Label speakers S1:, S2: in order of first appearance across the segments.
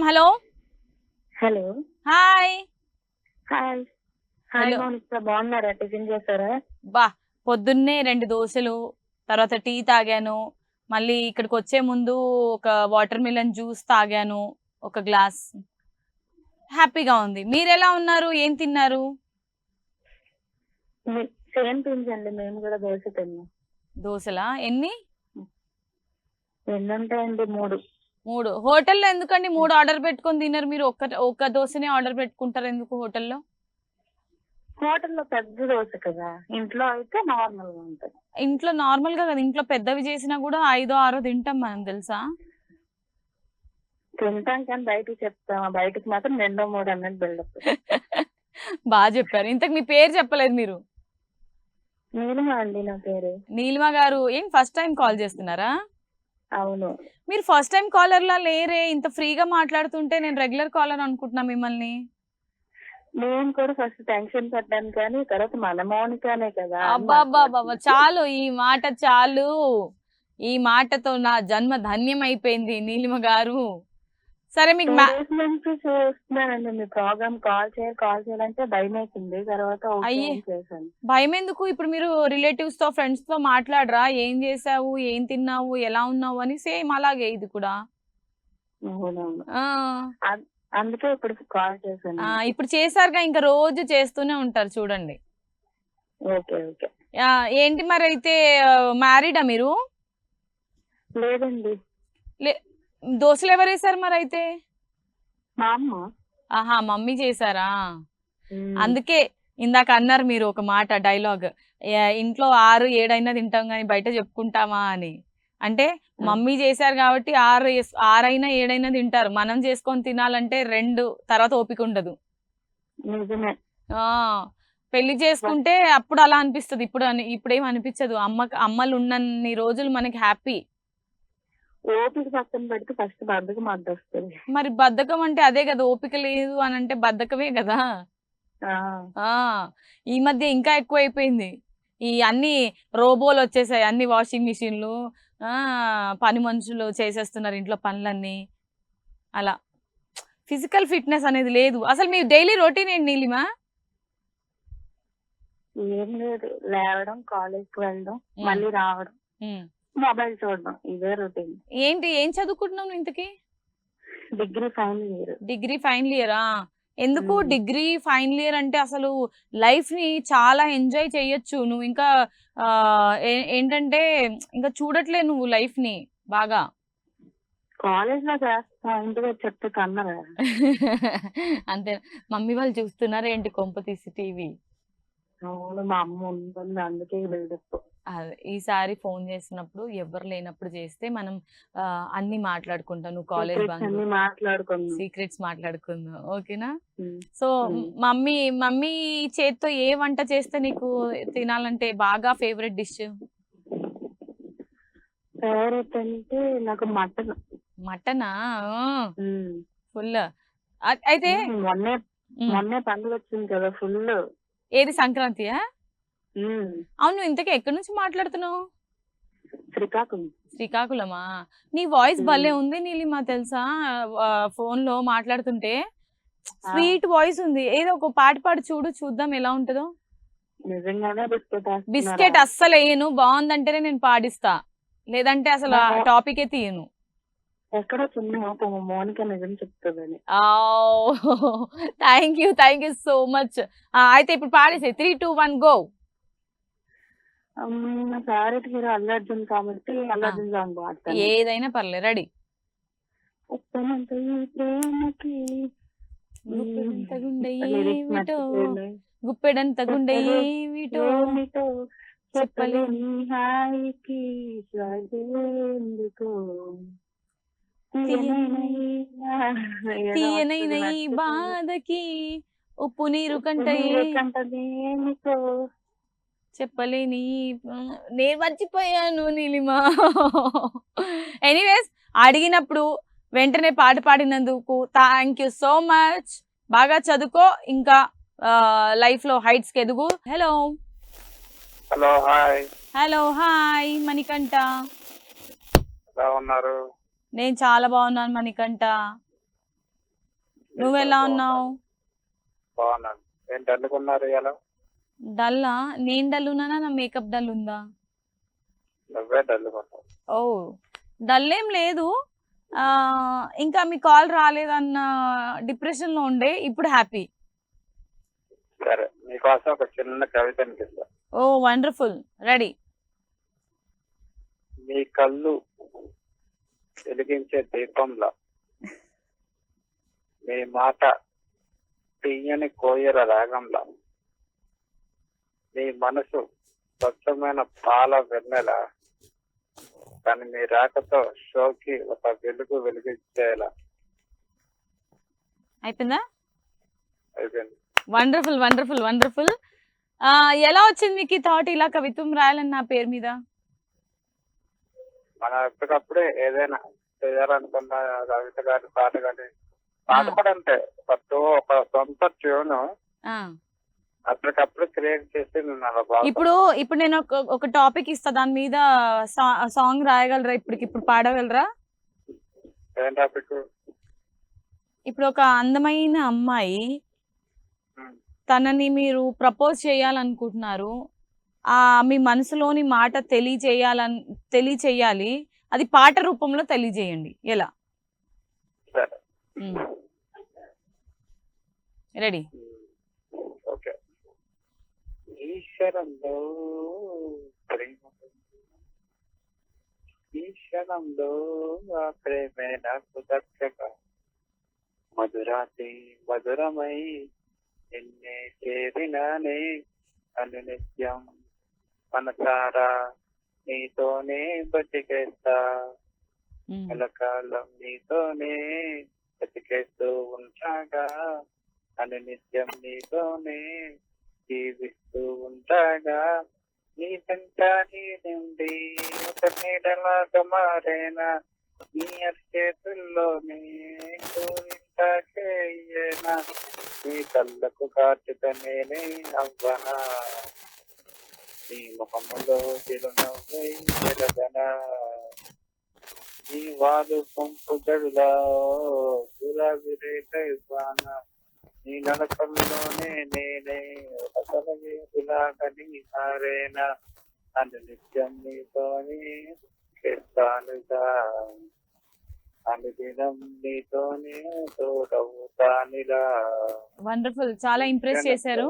S1: Hello.
S2: Hello.
S1: Hi.
S2: Hi. Hi
S1: hello.
S2: Mounika, బాగున్నారా? Tiffin చేశారా?
S1: బా పొద్దున్నే 2 దోసలు, తర్వాత టీ తాగాను. మళ్ళీ ఇక్కడికి వచ్చే ముందు ఒక వాటర్ మిలన్ జ్యూస్ తాగాను, ఒక గ్లాస్. హ్యాపీగా ఉంది. మీరెలా ఉన్నారు? ఏం తిన్నారు?
S2: సేమ్ పించ్ అండి, మేము కూడా దోశ తిన్నాం.
S1: దోసలా? ఎన్ని?
S2: ఎన్ని ఉంటాయండి? 3.
S1: 3. హోటల్లో ఎందుకండి 3 ఆర్డర్ పెట్టుకొని తినరు? మీరు ఒక్క దోశనే ఆర్డర్ పెట్టుకుంటారు ఎందుకు హోటల్లో?
S2: హోటల్లో పెద్ద దోశ కదా, ఇంట్లో అయితే నార్మల్ గా ఉంటుంది.
S1: ఇంట్లో నార్మల్ గా కదా, ఇంట్లో పెద్దవి చేసినా కూడా 5, 6 తింటాం మనం, తెలుసా?
S2: తింటాం కానీ బయటకు చెప్తాం, బయటకు మాత్రం 2, 3 అన్నట్టు బిల్డప్.
S1: బాగా చెప్పారు. ఇంతకు మీ పేరు చెప్పలేదు మీరు.
S2: నీలిమా అండి నా పేరు.
S1: నీలిమ గారు, ఏం ఫస్ట్ టైం కాల్ చేస్తున్నారా?
S2: అవును.
S1: మీరు ఫస్ట్ టైం కాలర్ లా లేరే, ఇంత ఫ్రీగా మాట్లాడుతుంటే నేను రెగ్యులర్ కాలర్ అనుకుంటున్నా మిమ్మల్ని.
S2: నేను కూడా ఫస్ట్ టెన్షన్ పడ్డాను, కానీ తర్వాత మన మౌనికానే కదా అని
S1: అబ్బాబ్బాబ్బా, చాలు ఈ మాట చాలు. ఈ మాటతో నా జన్మ ధన్యం అయిపోయింది నీలిమ గారు. సరే మీకు
S2: 2 days నుంచి చూస్తున్నానండి మీ ప్రోగ్రామ్. కాల్ చేయాలంటే భయం అవుతుంది. తర్వాత ఓకే
S1: అయ్యే,
S2: అని చేశాను.
S1: భయం ఎందుకు? ఇప్పుడు మీరు రిలేటివ్స్ తో ఫ్రెండ్స్ తో మాట్లాడరా? ఏం చేసావు, ఏం తిన్నావు, ఎలా ఉన్నావు అని? సేమ్ అలాగే ఇది కూడా.
S2: అవునవును.
S1: ఆ
S2: అందుకే ఇప్పుడు కాల్ చేశాను.
S1: ఇప్పుడు చేశారుగా, ఇంకా రోజు చేస్తూనే ఉంటారు చూడండి.
S2: Okay okay.
S1: ఏంటి మరి అయితే, మ్యారీడా మీరు?
S2: లేదండి.
S1: దోశలు ఎవరు వేసారు మరి అయితే?
S2: మా అమ్మ.
S1: ఆహా, మమ్మీ చేశారా?
S2: ఉమ్.
S1: అందుకే ఇందాక అన్నారు మీరు ఒక మాట, డైలాగ్, ఇంట్లో 6, 7 అయినా తింటాం కానీ బయట చెప్పుకుంటామా అని. అంటే మమ్మీ చేశారు కాబట్టి 6 అయినా 7 అయినా తింటారు. మనం చేసుకొని తినాలంటే 2 తర్వాత ఓపిక ఉండదు.
S2: నిజమే.
S1: పెళ్లి చేసుకుంటే అప్పుడు అలా అనిపిస్తుంది, ఇప్పుడేం అనిపించదు. అమ్మలు ఉన్నన్ని రోజులు మనకి హ్యాపీ.
S2: ఓపిక పక్కన పెడితే ఫస్ట్ బద్దకం అడ్డొస్తుంది.
S1: మరి బద్ధకం అంటే అదే కదా, ఓపిక లేదు అని అంటే బద్ధకమే కదా. ఈ మధ్య ఇంకా ఎక్కువ అయిపోయింది. ఈ అన్ని రోబోలు వచ్చేసాయి, అన్ని వాషింగ్ మిషన్లు, పని మనుషులు చేసేస్తున్నారు ఇంట్లో పనులన్నీ. అలా ఫిజికల్ ఫిట్నెస్ అనేది లేదు. అసలు మీ డైలీ రొటీన్ ఏంటి నీలిమా?
S2: ఏం లేదు, లేవడం, కాలేజ్కి వెళ్ళడం, మళ్ళీ రావడం, మొబైల్ చూడడం, ఇదే రొటీన్.
S1: ఏం చదువుకుంటున్నావు ఇంతకి?
S2: Degree final year.
S1: Degree final ఇయరా? ఎందుకు డిగ్రీ ఫైనల్ ఇయర్ అంటే అసలు లైఫ్ ని చాలా ఎంజాయ్ చేయొచ్చు నువ్వు. ఇంకా ఏంటంటే ఇంకా చూడట్లే నువ్వు లైఫ్ ని బాగా.
S2: కాలేజ్ లో చేస్తా, ఇంటికి చెప్తే కన్నరా.
S1: అంతే. మమ్మీ వాళ్ళు చూస్తున్నారా ఏంటి కొంప తీసి టీవీ?
S2: అవును, మా అమ్మ ఉంటుంది, అందుకే బిల్డప్.
S1: అదే, ఈసారి ఫోన్ చేసినప్పుడు ఎవరు లేనప్పుడు చేస్తే మనం అన్ని మాట్లాడుకుంటాం. నువ్వు కాలేజ్ సీక్రెట్స్ మాట్లాడుకుందాం, ఓకేనా? సో మమ్మీ చేత్తో ఏ వంట చేస్తే నీకు తినాలంటే బాగా ఫేవరెట్ డిష్?
S2: ఫేవరెట్ అంటే నాకు మటన్.
S1: మటనా? ఫుల్. అయితే
S2: మొన్నే పండుగ వచ్చింది కదా, ఫుల్.
S1: ఏది, సంక్రాంతియా? అవును, ఇంతకీ ఎక్కడి నుంచి మాట్లాడుతున్నావు? శ్రీకాకుళమా? నీ వాయిస్ భలే ఉంది నీలిమా, తెలుసా? ఫోన్ లో మాట్లాడుతుంటే స్వీట్ వాయిస్ ఉంది. ఏదో ఒక పాట పాడి చూద్దాం ఎలా ఉంటుందో. బిస్కెట్ అస్సలు వేయను, బాగుందంటేనే నేను పాడిస్తా, లేదంటే అసలు టాపికే తీయను.
S2: ఎక్కడ మౌనిక నిజం చెప్తుందని.
S1: Thank you so much. అయితే ఇప్పుడు పాడేసే, 3, 2, 1 గో.
S2: నా ఫేవరెట్ హీరో అల్లు అర్జున్ కాబట్టి అల్లు అర్జున్ సాంగ్ పాడతాను.
S1: ఏదైనా పర్లేదు, రెడీ. గుప్పెడంత గుండె ఏమిటో చెప్పలేని
S2: హాయికి
S1: తీయనైన ఈ బాధకి ఉప్పు నీరు కంటేమిటో చెప్పలేని. నేను మర్చిపోయాను నీలిమా. ఎనీవేస్, అడిగినప్పుడు వెంటనే పాట పాడినందుకు థ్యాంక్ యూ సో మచ్. బాగా చదువుకో, ఇంకా లైఫ్ లో హైట్స్ కి ఎదుగు. హలో. Hello hi Manikanta. నేను చాలా బాగున్నాను మణికంఠ. నువ్వెలా ఉన్నావు?
S3: బాగున్నాను. ఏంటి అనుకున్నారు ఇలా?
S1: డల్లా? నేను డల్ ఉన్నానా, నా మేకప్ డల్ ఉందా?
S3: నువ్వే డల్లుకున్నావు.
S1: ఓ డల్ ఏం లేదు. ఇంకా మీ కాల్ రాలేదన్న డిప్రెషన్ లో ఉండే, ఇప్పుడు హ్యాపీ.
S3: సరే, నీకోసం ఒక చిన్న కవిత అనిపిస్తా.
S1: ఓ వండర్ఫుల్, రెడీ.
S3: మీ కళ్ళు వెలిగించే దీపంలా, మీ మాట తీయని కోయల రాగంలా, మీ మనసు స్వచ్ఛమైన పాల వెన్నెల, కానీ మీ రాకతో షోకి ఒక వెలుగు వెలిగించేలా.
S1: అయిపోయిందా?
S3: అయిపోయింది.
S1: Wonderful wonderful wonderful. ఎలా వచ్చింది మీకు ఈ థాట్ ఇలా కవిత్వం రాయాలని నా పేరు మీద?
S3: మనం ఎప్పటికప్పుడే ఏదైనా చేయాలనుకున్న కవిత గారి పాట కానీ, పాట కూడా అంతే, ఒక సొంత ట్యూన్ అప్పటికప్పుడు క్రియేట్ చేసి
S1: ఇప్పుడు నేను ఒక టాపిక్ ఇస్తా, దాని మీద సాంగ్ రాయగలరా? ఇప్పుడు పాడగలరా?
S3: ఏం టాపిక్?
S1: ఇప్పుడు ఒక అందమైన అమ్మాయి, తనని మీరు ప్రపోజ్ చేయాలనుకుంటున్నారు, మీ మనసులోని మాట తెలియచేయాలి, అది పాట రూపంలో తెలియజేయండి. ఎలా? రెడీ?
S3: ఓకే. ఈశ్వరంలో ప్రేమ, ఈశ్వరంలో ఆ ప్రేమే నాకు దక్కగా, మధురాతి మధురమై నిన్నే చేరినానే, అనునిత్యం మనసారా నీతోనే బతికేస్తా, కలకాలం నీతోనే బతికేస్తూ ఉంటాగా, అనునిత్యం నీతోనే జీవిస్తూ ఉంటాగా, నీ వెంట నీ నుండి ఒక నీడలాగా మారేనా, నీ అరిచేతుల్లోనే కోరింటాకేనా, నీ కళ్ళకు కాటుక నేనే అవ్వనా, నీ ముఖములో చిరునవ్వై వెలగనా, నీ వాలు పంపు గడులా గులాబీ రేఖైనా, నీ నడకల్లోనే నేనే ఒకలాగని మారేనా, అను నిత్యం నీతోనే చేస్తానుగా, అనుదినం నీతోనే తోడవుతానిలా.
S1: వండర్ఫుల్, చాలా ఇంప్రెస్ చేశారు,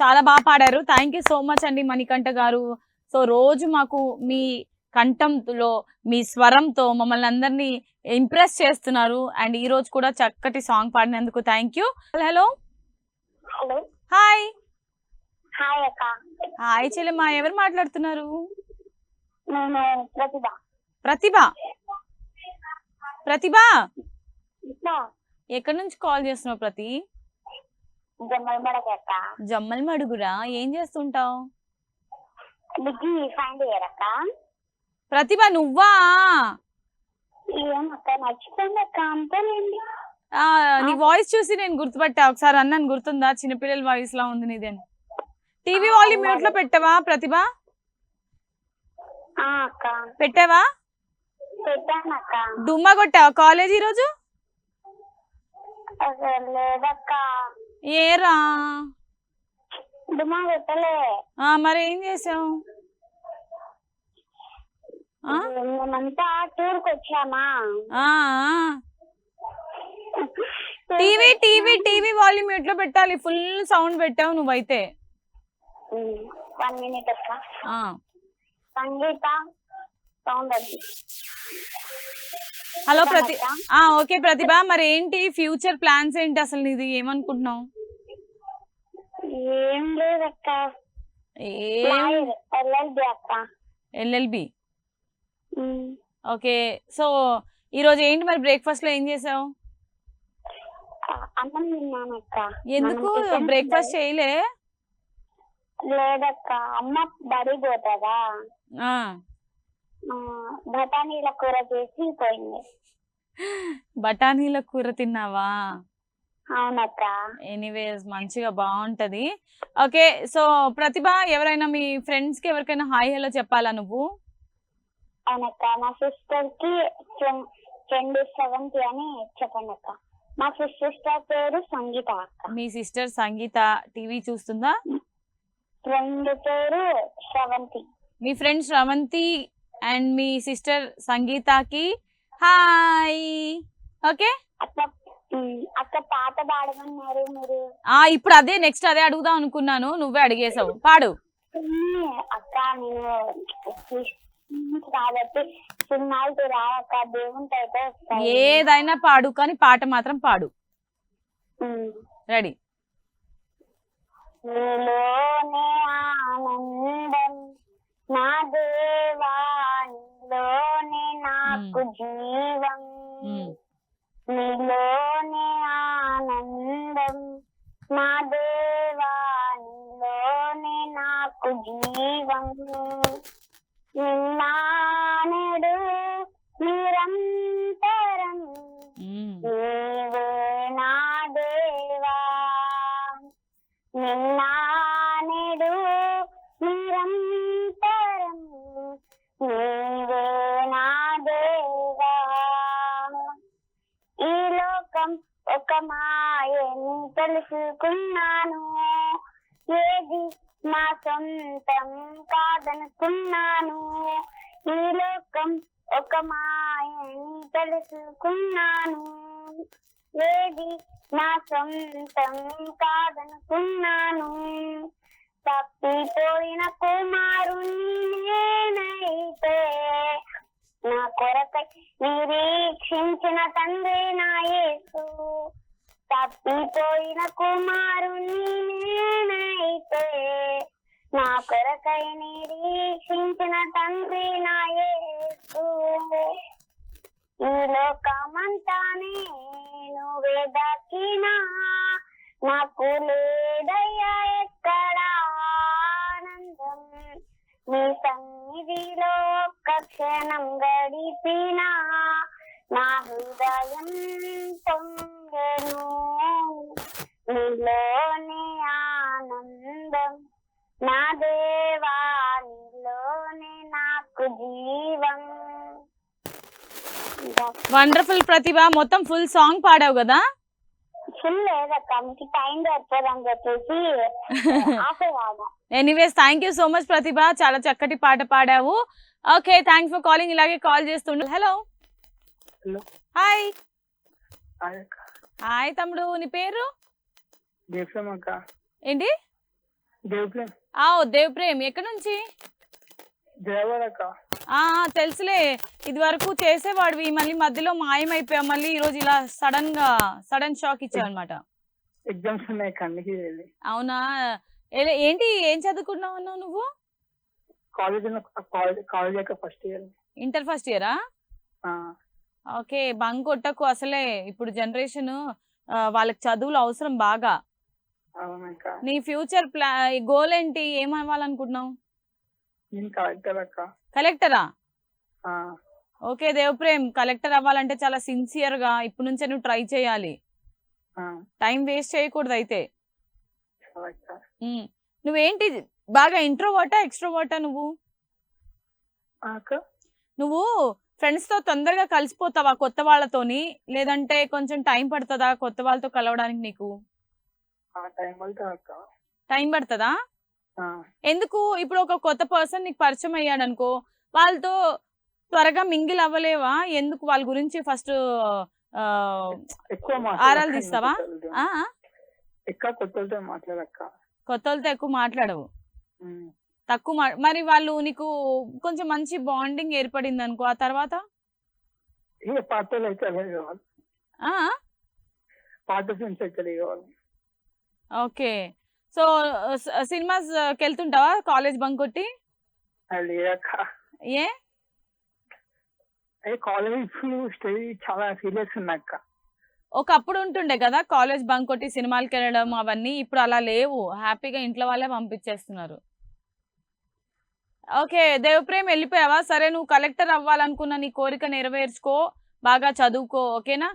S1: చాలా బాగా పాడారు. థ్యాంక్ యూ సో మచ్ అండి మణికంఠ గారు. సో రోజు మాకు మీ కంఠంలో, మీ స్వరంతో మమ్మల్ని అందరినీ ఇంప్రెస్ చేస్తున్నారు. అండ్ ఈ రోజు కూడా చక్కటి సాంగ్ పాడినందుకు thank you. Hello.
S2: Hello.
S1: Hi.
S2: Hi అక్క.
S1: హాయ్ చెల్లెమ్మా, ఎవరు మాట్లాడుతున్నారు?
S2: నేను ప్రతిభ.
S1: ప్రతిభ? ప్రతిభ ఎక్కడి నుంచి కాల్ చేస్తున్నావు? ప్రతి జమ్మల్ మడుగురా? ఏం చేస్తుంటావు? ప్రతిభ నువ్వా? నీ వాయిస్ చూసి నేను గుర్తుపట్టా. ఒకసారి అన్నాను, గుర్తుందా? చిన్నపిల్లల వాయిస్ లా ఉంది నీదే. టీవీ వాల్యూమ్ మ్యూట్ లో పెట్టావా ప్రతిభ? పెట్టావా? డుమ్మా కొట్టావా కాలేజ్ ఈరోజు? ఏరా మరి ఏం చేసావు? టీవీ వాల్యూమ్ మ్యూట్ లో పెట్టాలి. ఫుల్ సౌండ్ పెట్టావు నువ్వైతే. హలో ప్రతి ఓకే ప్రతిభ, మరి ఏంటి ఫ్యూచర్ ప్లాన్స్ ఏంటి అసలు నీది? ఏమనుకుంటున్నావు?
S2: ఏం లేదక్క.
S1: ఎల్ఎల్బి. ఓకే. సో ఈరోజు ఏంటి మరి బ్రేక్ఫాస్ట్ లో ఏం చేసావు?
S2: అన్నం తిన్నానక్క.
S1: ఎందుకు బ్రేక్ఫాస్ట్ చేయలే?
S2: లేదక్క, అమ్మ బడి పోతుందా, బఠానీల కూర చేసి పోయింది.
S1: బఠానీల కూర తిన్నావా?
S2: అవునక్క.
S1: ఎనీవేస్ మంచిగా బాగుంటది. ఓకే. సో ప్రతిభ, ఎవరైనా మీ ఫ్రెండ్స్ కి ఎవరికైనా హాయ్ హలో చెప్పాలా నువ్వు?
S2: అవునక్క, మా సిస్టర్ కి ఫ్రెండ్ 7th అని చెప్పండి అక్క. మా సిస్టర్ పేరు సంగీత అక్క.
S1: మీ సిస్టర్ సంగీత టీవీ చూస్తుందా?
S2: ఫ్రెండ్ పేరు శ్రవంతి.
S1: మీ ఫ్రెండ్ శ్రవంతి అండ్ మీ సిస్టర్ సంగీతకి హాయ్. ఓకే
S2: అక్క పాట పాడమన్నారు మీరు.
S1: ఇప్పుడు అదే నెక్స్ట్ అదే అడుగుదాం అనుకున్నాను, నువ్వే అడిగేసావు. పాడు.
S2: అక్క నేను కాబట్టి సినిమాలకి రాక దేవుంతో అయితే
S1: ఏదైనా పాడు, కానీ పాట మాత్రం పాడు. రెడీ.
S2: నీలోనే ఆనందం నా దేవా, నీలోనే నాకు జీవం, నీలోనే ఆనందం నా దేవా, నీలోనే నాకు జీవం, నిన్నాడు నిరంతరం నీవే నా దేవా, నిన్నాడు నిరంతరం నీవే నా దేవా. ఈ లోకం ఒక మాయని తెలుసుకున్నాను, ఏది నా సొంతం కాదనుకున్నాను. ఈ లోకం ఒక మాయని తెలుసుకున్నాను, ఏది నా సొంతం కాదనుకున్నాను. తప్పిపోయిన కుమారుణ్ణి నేనైతే, నా కొరకై నిరీక్షించిన తండ్రి నా యేసు. తప్పిపోయిన కుమారుణ్ణి నేనైతే, నా కొరకై నిరీక్షించిన తండ్రి నా యేసు. ఈ లోకమంతా నేను వెదకినా, నాకు లేదయ్యా ఎక్కడ ఆనందం. నీ సన్నిధిలో ఒక్క క్షణం గడిపినా, నా హృదయం పొంగెను. నీలోనే ఆనందం నా దేవా, నీలోనే నాకు జీవం.
S1: వండర్ఫుల్ ప్రతిభ. మొత్తం ఫుల్ సాంగ్ పాడావు కదా?
S2: ఫుల్ లేదక్క, మీకు టైం దొరకదని చెప్పేసి ఆపేవాడు.
S1: Anyways thank you so much Prathibha, చాలా చక్కటి పాట పాడావు. Okay, thanks for calling. ఇలాగే కాల్ చేస్తుండు. హలో. హాయ్. హాయ్ తమ్ముడు, నీ పేరు ఏంటి? దేవ్ప్రేమ్. ఎక్కడి నుంచి? తెలుసులే, ఇది వరకు చేసేవాడివి, మళ్ళీ మధ్యలో మాయమైపోయావు, మళ్ళీ ఈ రోజు ఇలా సడన్ షాక్ ఇచ్చావు అనమాట.
S4: ఎగ్జామ్స్ ఉన్నాయి కన్నికి.
S1: అవునా? ఏంటి, ఏం చదువుకున్నావు అన్నావు నువ్వు?
S4: College first year.
S1: Inter first ఇయరా? ఓకే, బంక్ కొట్టకు. అసలే ఇప్పుడు జనరేషన్ వాళ్ళకి చదువులు అవసరం బాగా. నీ ఫ్యూచర్ గోల్ ఏంటి, ఏమవ్వాలనుకుంటున్నావు? కలెక్టరా? ఓకే దేవ్ప్రేమ్, కలెక్టర్ అవ్వాలంటే చాలా సిన్సియర్ గా ఇప్పటి నుంచే నువ్వు ట్రై చేయాలి. టైం వేస్ట్ చేయకూడదు. అయితే నువ్వేంటి, బాగా ఇంట్రోవర్టా ఎక్స్ట్రోవర్టా నువ్వు? నువ్వు ఫ్రెండ్స్ తో తొందరగా కలిసిపోతావా కొత్త వాళ్ళతోని, లేదంటే కొంచెం టైం పడుతుందా కొత్త వాళ్ళతో కలవడానికి నీకు? టైం పడుతుందా? ఎందుకు? ఇప్పుడు ఒక కొత్త పర్సన్ నీకు పరిచయం అయ్యాడు అనుకో, వాళ్ళతో త్వరగా మింగిల్ అవ్వలేవా? ఎందుకు? వాళ్ళ గురించి ఫస్ట్ ఆరాలు తీస్తావా? కొత్త వాళ్ళతో ఎక్కువ మాట్లాడవు, తక్కువ మరి వాళ్ళు నీకు కొంచెం మంచి బాండింగ్ ఏర్పడింది అనుకో, ఆ తర్వాత ఓకే. సో సినిమాస్కి వెళ్తుంటావా కాలేజ్ బంక్ కొట్టి? ఏ
S4: చాలా సీరియస్ ఉన్నాక
S1: ఒకప్పుడు ఉంటుండే కదా కాలేజ్ బంక్ కొట్టి సినిమాలకి వెళ్ళడం అవన్నీ, ఇప్పుడు అలా లేవు, హ్యాపీగా ఇంట్లో వాళ్ళే పంపించేస్తున్నారు. ఓకే దేవ్ప్రేమ్, వెళ్ళిపోయావా? సరే, నువ్వు కలెక్టర్ అవ్వాలనుకున్న నీ కోరిక నెరవేర్చుకో, బాగా చదువుకో, ఓకేనా?